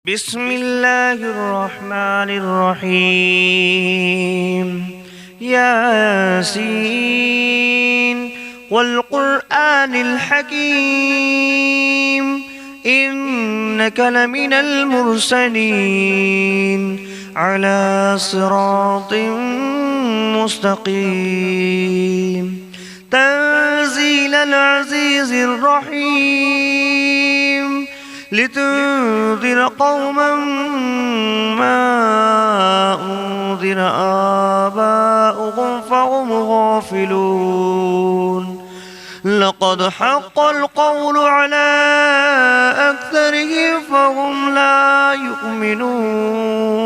بسم الله الرحمن الرحيم. ياسين والقرآن الحكيم إنك لمن المرسلين على صراط مستقيم تنزيل العزيز الرحيم لتنذر قوما ما أنذر آباؤهم فهم غافلون. لقد حق القول على أكثرهم فهم لا يؤمنون.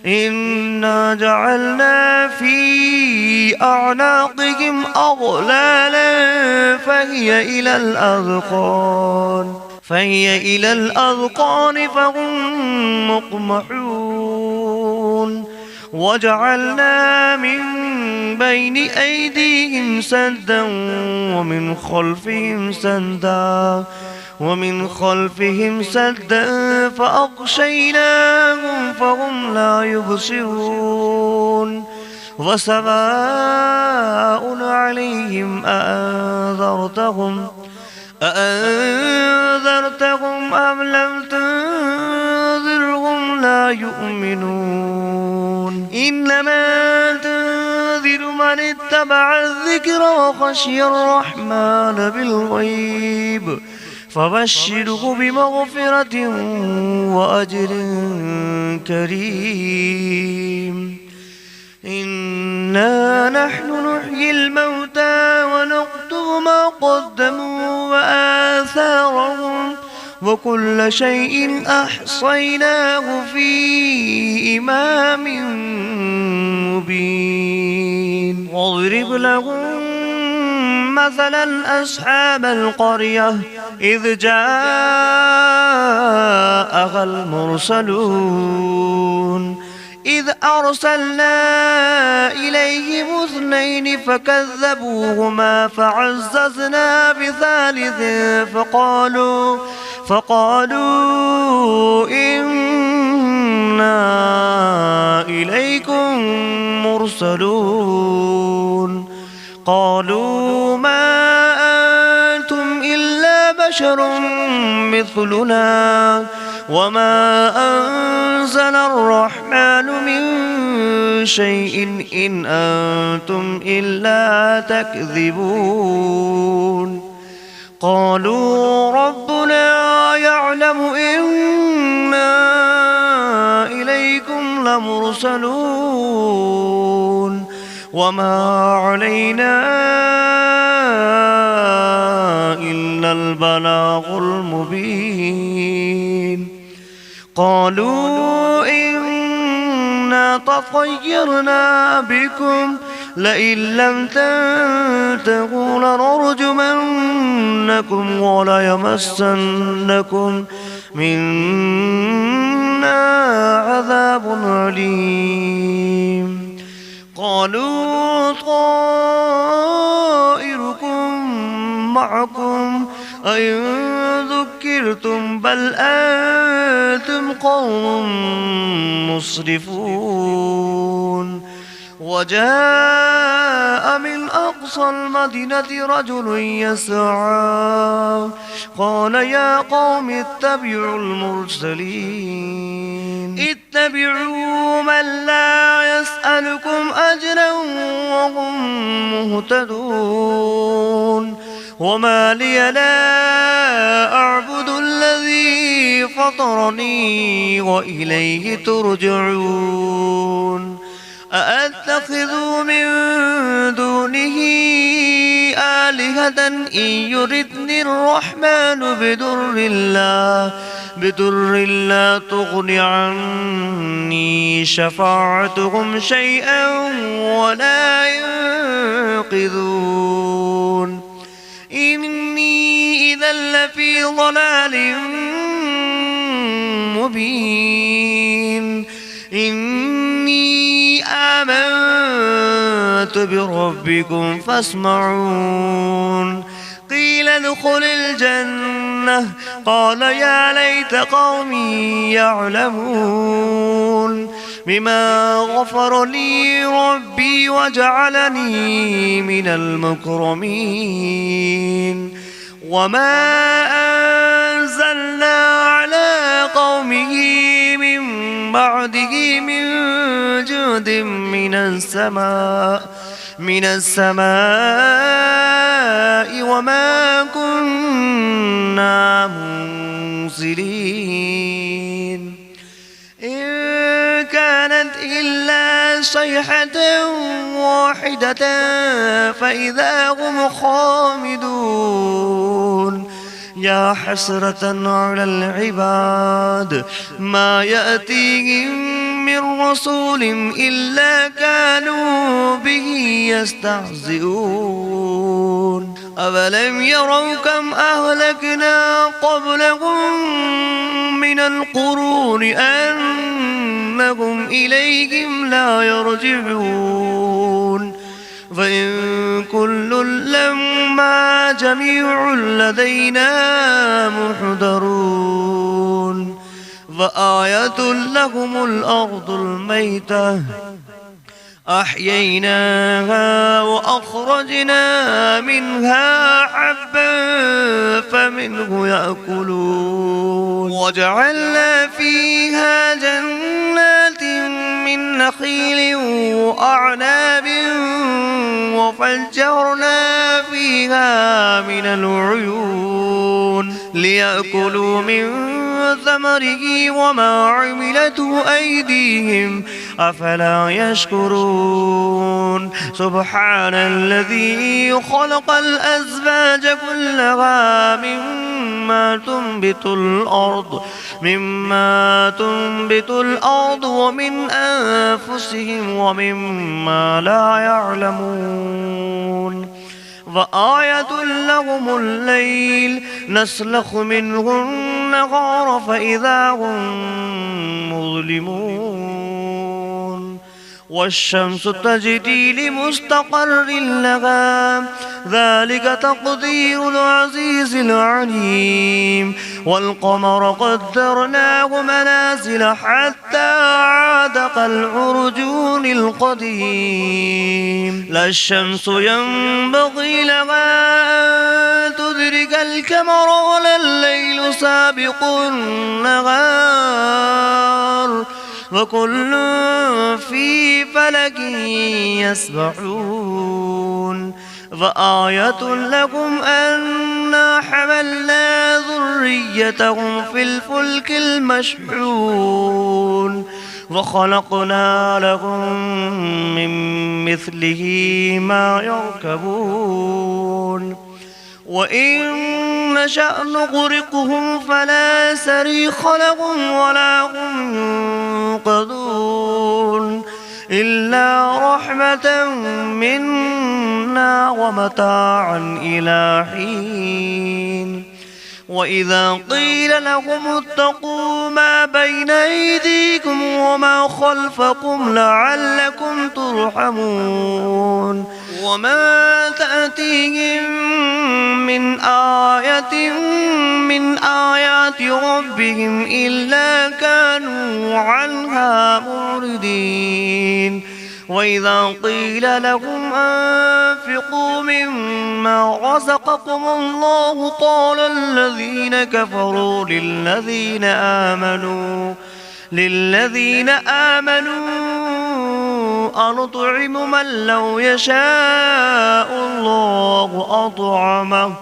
إنا جعلنا في أعناقهم أغلالا فهي إلى الأذقان فهم مقمحون. وجعلنا من بين أيديهم سدا ومن خلفهم سدا فأغشيناهم فهم لا يبصرون. وسواء عليهم أأنذرتهم أم لم تنذرهم لا يؤمنون. إنما تنذر من اتبع الذكر وخشي الرحمن بالغيب فبشره بمغفرة وأجر كريم. إنا نحن نحيي الموتى ونكتب ما قدموا وآثارهم وكل شيء أحصيناه في إمام مبين. واضرب لهم مثلا أصحاب القرية إذ جاءها المرسلون إذ أرسلنا إليهم 2 فكذبوهما فعززنا بثالث فقالوا إنا إليكم مرسلون. قالوا ما أنتم إلا بشر مثلنا وما أنزل الرحمن من شيء إن أنتم إلا تكذبون. قالوا ربنا يعلم إنا إليكم لمرسلون وما علينا إلا البلاغ المبين. قالوا إنا تطيرنا بكم لئن لم تنتهوا لنرجمنكم وليمسنكم منا عذاب أليم. قالوا طائركم معكم أئن ذكرتم بل أنتم قوم مسرفون. وجاء من أقصى المدينة رجل يسعى قال يا قوم اتبعوا المرسلين اتبعوا من لا يسألكم أجرا وهم مهتدون. وما لي لا أعبد الذي فطرني وإليه ترجعون. أأتخذ من دونه آلهة إن يردني الرحمن بدر لا تغن عني شفاعتهم شيئا ولا ينقذون. إني إذا لفي ضلال مبين. إني آمنت بربكم فاسمعون. قيل ادخل الجنة الجنة قال يا ليت قومي يعلمون بما غفر لي ربي وجعلني من المكرمين وما أنزلنا على قومه من بعده من جود من السماء وما كنا منزلين إن كانت إلا صيحة واحدة فإذا هم خامدون يا حسرة على العباد ما يأتيهم من رسول إلا كانوا به يستهزئون أولم يروا كم أهلكنا قبلهم من القرون أنهم إليهم لا يرجعون فإن كل لما جميع لدينا محضرون فآية لهم الأرض الميتة أحييناها وأخرجنا منها حبا فمنه يأكلون وجعلنا فيها جنات من نخيل وأعناب وفجرنا فيها من العيون ليأكلوا من ثمره وما عملته أيديهم أفلا يشكرون سبحان الذي خلق الأزواج كلها مما تنبت الأرض ومن أنفسهم ومما لا يعلمون وآية لهم الليل نسلخ منه النهار فإذا هم مظلمون والشمس تجري لمستقر لها ذلك تقدير العزيز العليم والقمر قدرناه منازل حتى عاد كالعرجون القديم لا الشمس ينبغي لها أن تدرك القمر ولا الليل سابق النهار وكل في فلك يسبحون فآية لكم أنا حملنا ذريتهم في الفلك المشحون وخلقنا لهم من مثله ما يركبون وإن نشأ نغرقهم فلا صريخ لهم ولا هم ينقذون إلا رحمة منا ومتاعا إلى حين وإذا قيل لهم اتقوا ما بين أيديكم وما خلفكم لعلكم ترحمون وما تأتيهم من آية من آيات ربهم إلا كانوا عنها معرضين وإذا قيل لهم أنفقوا مما رزقكم الله قال الذين كفروا للذين آمنوا أنطعم من لو يشاء الله أطعمه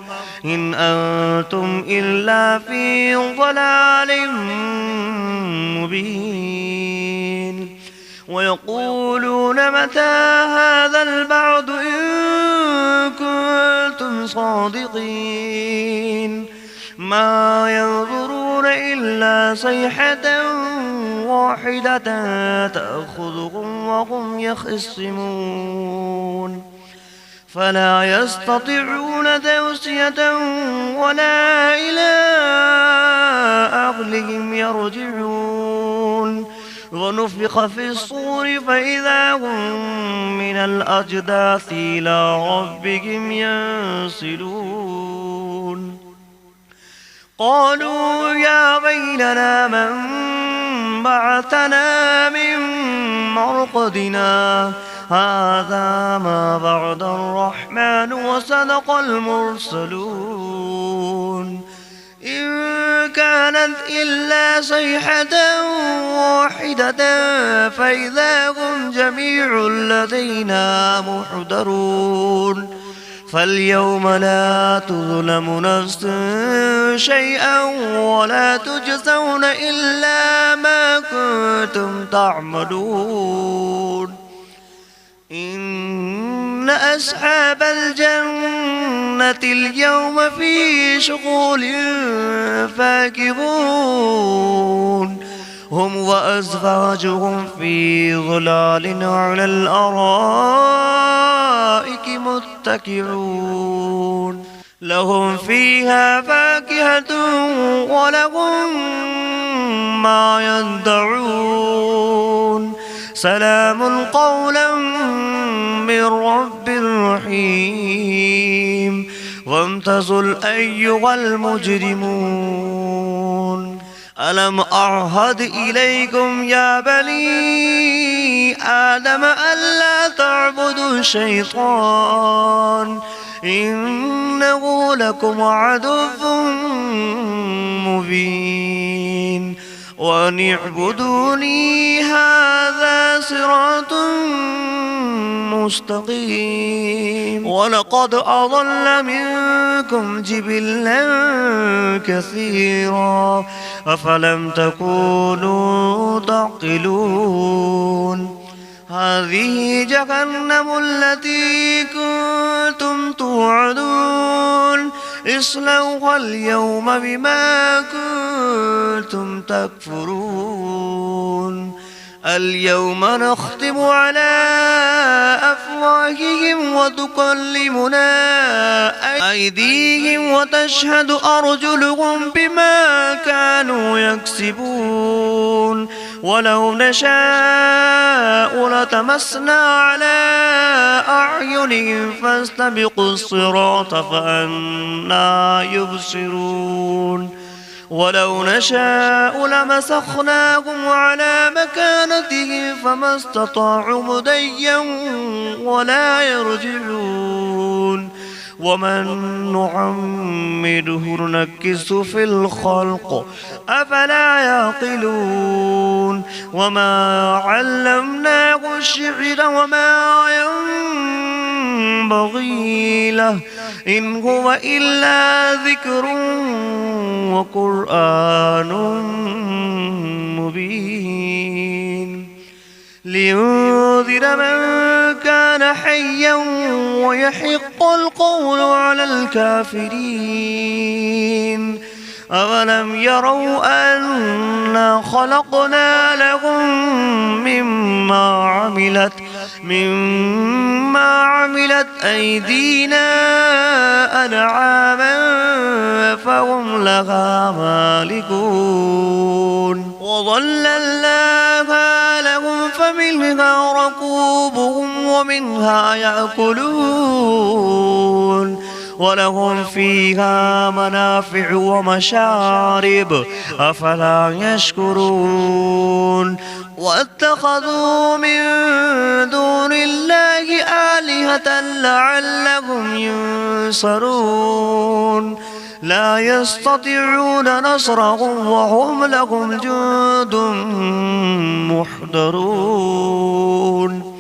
إن أنتم إلا في ضلال مبين ويقولون متى هذا البعد إن كنتم صادقين ما ينظرون إلا صيحة واحدة تأخذهم وهم يخصمون فلا يستطيعون توصية ولا إلى أهلهم يرجعون ونفخ في الصور فإذا هم من الأجداث إلى ربهم ينسلون قالوا يا ويلنا من بعثنا من مرقدنا هذا ما بعد الرحمن وصدق المرسلون إن كانت إلا صيحة واحدة فإذا هم جميع لدينا محضرون فاليوم لا تظلم نفس شيئا ولا تجزون إلا ما كنتم تعملون إن أصحاب الجنة اليوم في شغل فاكهون هم وأزواجهم في ظلال على الأرائك متكئون لهم فيها فاكهة ولهم ما يدعون سلام قولا من رب رحيم وامتازوا أيها المجرمون ألم أعهد إليكم يا بني آدم ألا تعبدوا الشيطان إنه لكم عدو مبين وأن اعبدوني هذا صراط مستقيم ولقد أضل منكم جبلا كثيرا أفلم تكونوا تعقلون هذه جهنم التي كنتم توعدون اصلوها اليوم بما كنتم تكفرون اليوم نختم على أفواههم وتكلمنا أيديهم وتشهد أرجلهم بما كانوا يكسبون ولو نشاء لتمسنا على أعينهم فاستبقوا الصراط فأنى يبصرون ولو نشاء لمسخناهم على مكانتهم فما استطاعوا مضيا ولا يرجعون ومن نعمره ننكس في الخلق أفلا يعقلون وما علمناه الشعر وما ينبغي له إن هو إلا ذكر وقرآن مبين لينذر من كان حيا ويحق القول على الكافرين أولم يروا أنا خلقنا لهم مما عملت أيدينا أنعاما فهم لها مالكون وظللناها لهم فمنها ركوبهم ومنها يأكلون ولهم فيها منافع ومشارب أفلا يشكرون واتخذوا من دون الله آلهة لعلهم ينصرون لا يستطيعون نصرهم وهم لهم جند محضرون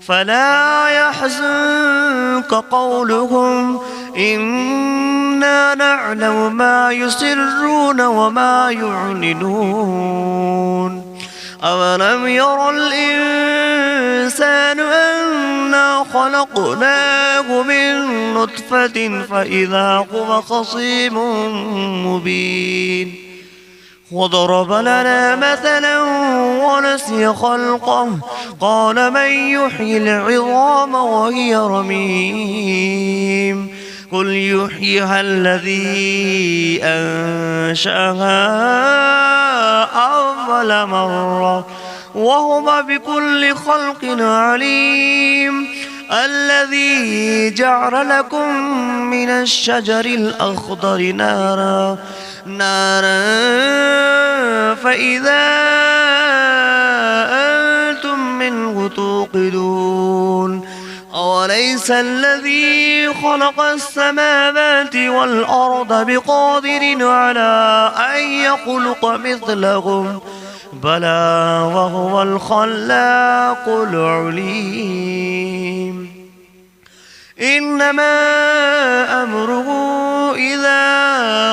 فلا يحزنك قولهم إنا نعلم ما يسرون وما يعلنون أولم ير الإنسان أنا خلقناه من نطفة فإذا هو خصيم مبين وضرب لنا مثلا ونسي خلقه قال من يحيي العظام وهي رميم قل يحييها الذي أنشأها أول مرة وهو بكل خلق عليم الذي جعل لكم من الشجر الأخضر نارا نارا فإذا أنتم منه توقدون أوليس الذي خلق السماوات والأرض بقادر على أن يخلق مثلهم بلى وهو الخلاق العليم إنما أمره إذا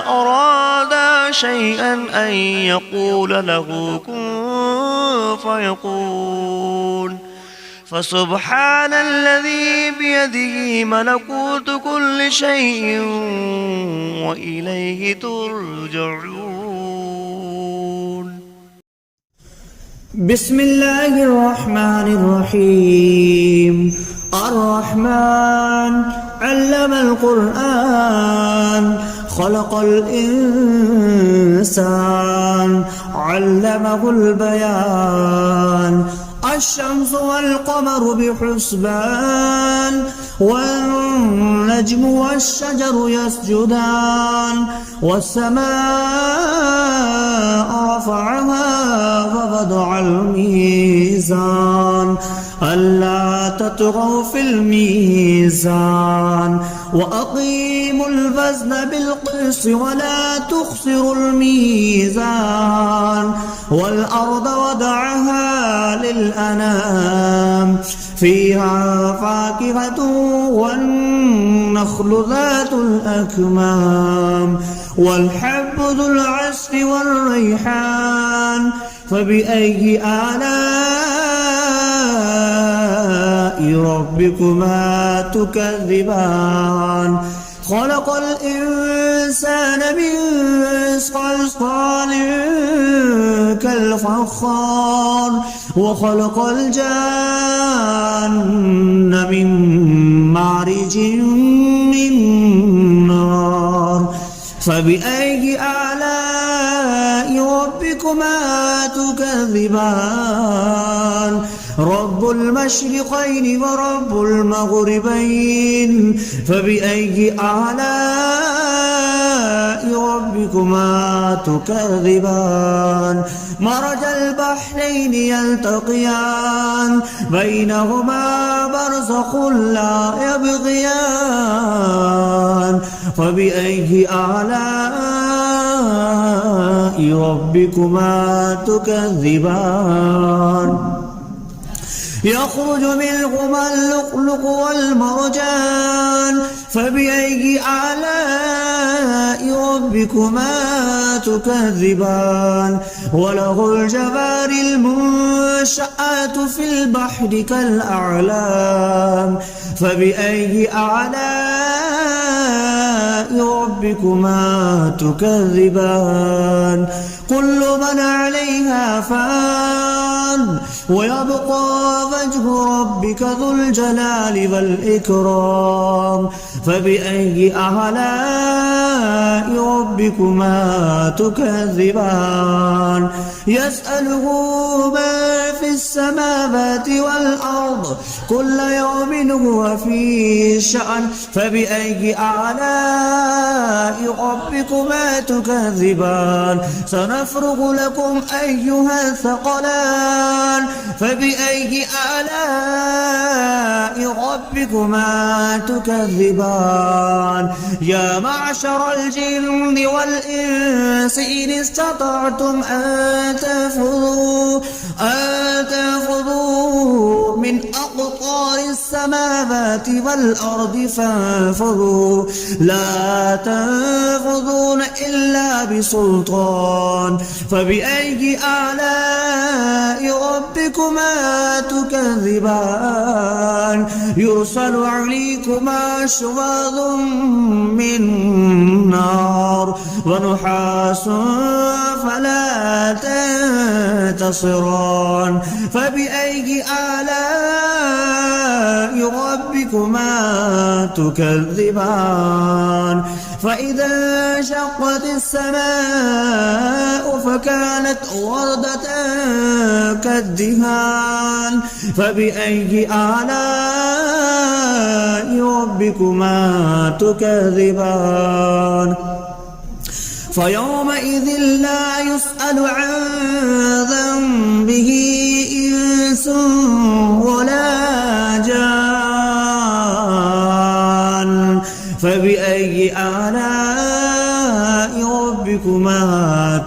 أراد شيئا أن يقول له كن فيكون فسبحان الذي بيده ملكوت كل شيء وإليه ترجعون. بسم الله الرحمن الرحيم. الرحمن علم القرآن خلق الإنسان علمه البيان الشمس والقمر بحسبان والنجم والشجر يسجدان والسماء رفعها ووضع الميزان ألا تطغوا في الميزان وأقيموا الوزن بالقسط ولا تخسروا الميزان والأرض وضعها للأنام فيها فاكهة والنخل ذات الأكمام والحب ذو العصف والريحان فبأي آلاء ربكما تكذبان خلق الإنسان من صلصال كالفخار وخلق الجان من مارج من نار فبأي آلاء ربكما تكذبان رب المشرقين ورب المغربين فبأي آلاء ربكما تكذبان مرج البحرين يلتقيان بينهما برزخ لا يبغيان فبأي آلاء ربكما تكذبان يخرج منهما اللؤلؤ والمرجان فبأي آلاء ربكما تكذبان وله الجوار المنشآت في البحر كالأعلام فبأي آلاء ربكما تكذبان كل من عليها فان ويبقى وجه ربك ذو الجلال والإكرام فبأي آلاء ربكما تكذبان يسأله ما في السماوات والأرض كل يوم هو في شأن فبأي آلاء ربكما تكذبان سنفرغ لكم أيها الثقلان فبأي آلاء ربكما تكذبان يا معشر الجن والإنس إن استطعتم أن تنفذوا من أقطار السماوات والأرض فانفذوا لا تنفذون إلا بسلطان فبأي آلاء ربكما تكذبان يرسل عليكما شواظ من نار ونحاس فلا تنتصران فبأي آلاء ربكما تكذبان فإذا انشقت السماء فكانت وردة كالدهان فبأي آلاء ربكما تكذبان فيومئذ لا يسأل عن ذنبه إنس ولا جان فبأي آلاء ربكما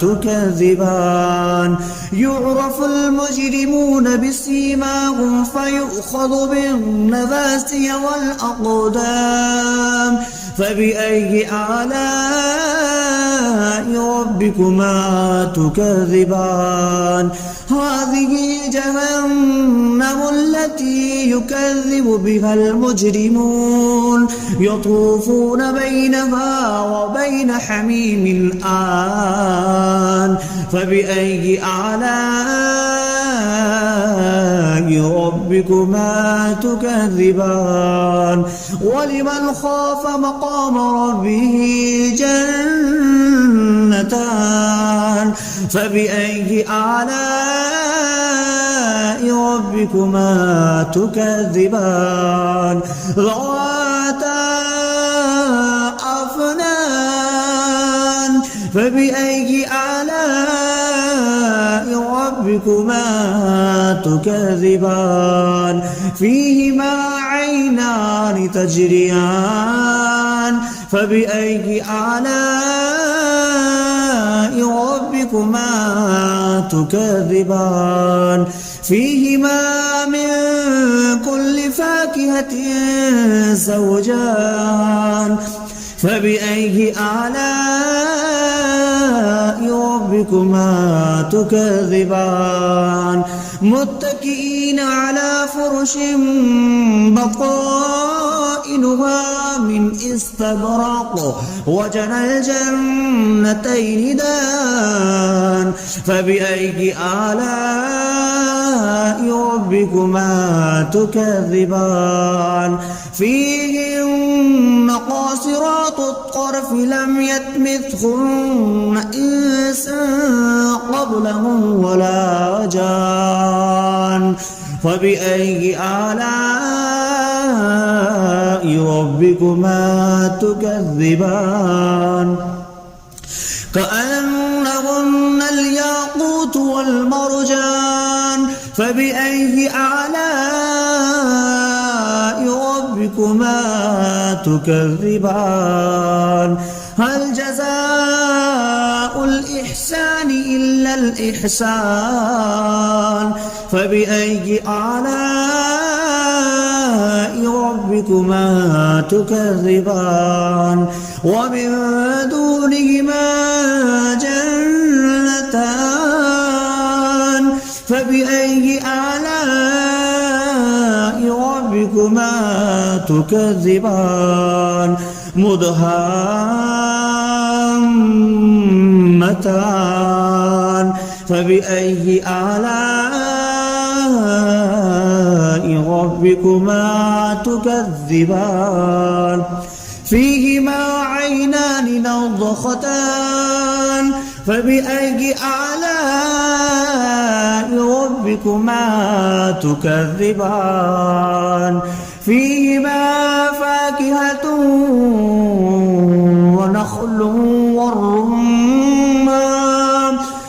تكذبان يعرف المجرمون بسيماهم فيؤخذ بالنواسي والأقدام فبأي آلاء ربكما تكذبان هذه جهنم التي يكذب بها المجرمون يطوفون بينها وبين حميم آن فبأي آلاء ربكما تكذبان ولمن خاف مقام ربه جنتان فبأي آلاء ربكما تكذبان ذواتا أفنان فبأي آلاء ربكما تكذبان فيهما عينان تجريان فبأي آلاء ربكما تكذبان فيهما من كل فاكهة زوجان فبأي آلاء ربكما تكذبان متكئين على فرش بطائنها من استبرق وجنى الجنتين دان فبأي آلاء ربكما تكذبان فيهن قاصرات الطرف لم يطمثهن إنس قبلهم ولا جان فبأي آلاء ربكما تكذبان كأنهن الياقوت والمرجان فبأي آلاء ربكما تكذبان هل جزاء الإحسان إلا الإحسان فبأي آلاء ربكما تكذبان ومن دونهما جنتان فبأي آلاء ربكما تكذبان مدهامتان فبأي آلاء ربكما تكذبان فيهما عينان نضختان فبأي آلاء ربكما تكذبان فيهما فاكهة ونخل والرمان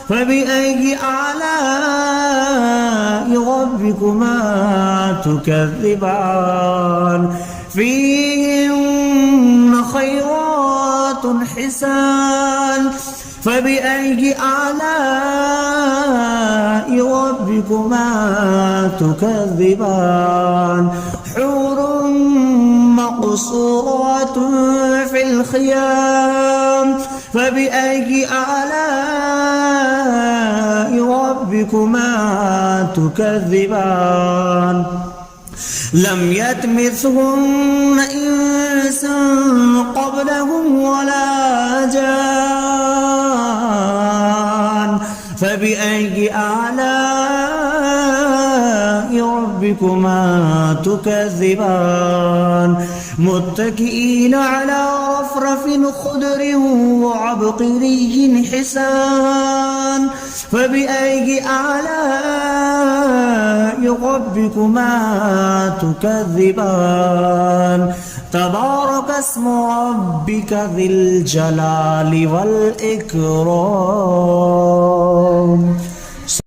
فبأي آلاء ربكما تكذبان فيهن خيرات حسان فبأي آلاء ربكما تكذبان حور مقصورات في الخيام فبأي آلاء ربكما تكذبان لم يطمثهن إنس قبلهم ولا جان فبأي آلاء ربكما تكذبان متكئين على رفرف خضر وعبقري حسان فبأي آلاء ربكما تكذبان تبارك اسم ربك ذي الجلال والإكرام